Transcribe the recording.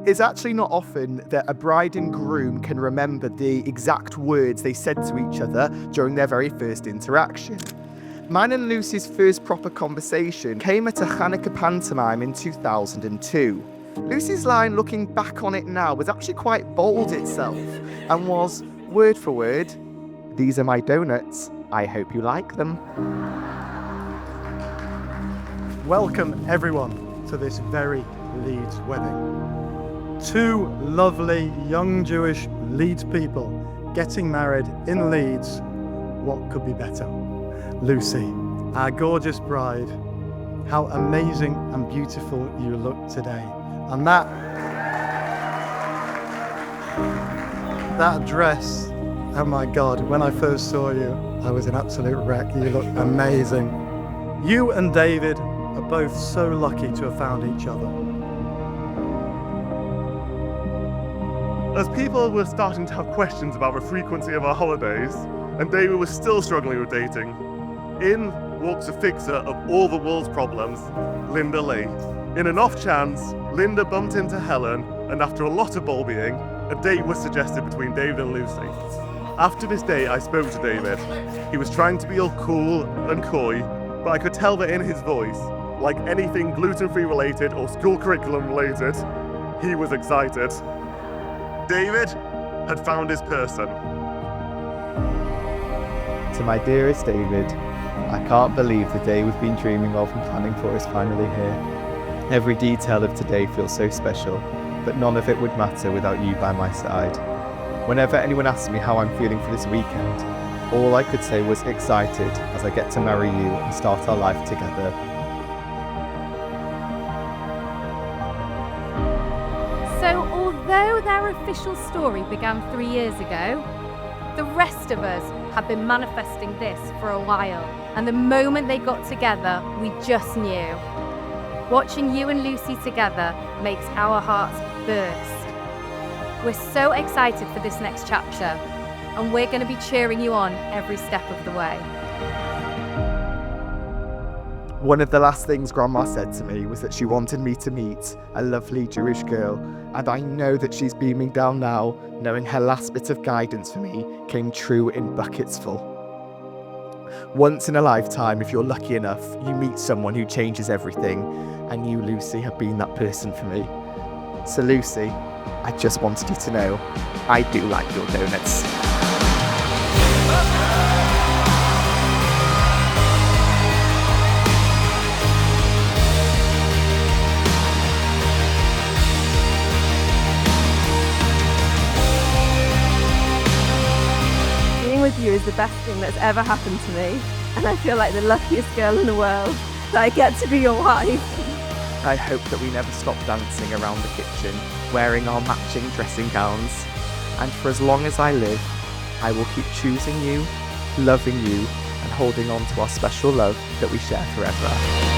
It's actually not often that a bride and groom can remember the exact words they said to each other during their very first interaction. Mine and Lucy's first proper conversation came at a Hanukkah pantomime in 2002. Lucy's line, looking back on it now, was actually quite bold itself and was, word for word, "These are my donuts. I hope you like them." Welcome everyone to this very Leeds wedding. Two lovely young Jewish Leeds people getting married in Leeds. What could be better? Lucy, our gorgeous bride, how amazing and beautiful you look today. And that dress, oh my God, when I first saw you, I was an absolute wreck. You look amazing. You and David are both so lucky to have found each other. As people were starting to have questions about the frequency of our holidays, and David was still struggling with dating, in walks the fixer of all the world's problems, Linda Lee. In an off chance, Linda bumped into Helen, and after a lot of bullying, a date was suggested between David and Lucy. After this date, I spoke to David. He was trying to be all cool and coy, but I could tell that in his voice, like anything gluten-free related or school curriculum related, he was excited. David had found his person. To my dearest David, I can't believe the day we've been dreaming of and planning for is finally here. Every detail of today feels so special, but none of it would matter without you by my side. Whenever anyone asked me how I'm feeling for this weekend, all I could say was excited as I get to marry you and start our life together. So although their official story began 3 years ago, the rest of us have been manifesting this for a while. And the moment they got together, we just knew. Watching you and Lucy together makes our hearts burst. We're so excited for this next chapter, and we're going to be cheering you on every step of the way. One of the last things Grandma said to me was that she wanted me to meet a lovely Jewish girl, and I know that she's beaming down now, knowing her last bit of guidance for me came true in buckets full. Once in a lifetime, if you're lucky enough, you meet someone who changes everything, and you, Lucy, have been that person for me. So Lucy, I just wanted you to know, I do like your donuts. Being with you is the best thing that's ever happened to me, and I feel like the luckiest girl in the world that I get to be your wife. I hope that we never stop dancing around the kitchen, wearing our matching dressing gowns. And for as long as I live, I will keep choosing you, loving you, and holding on to our special love that we share forever.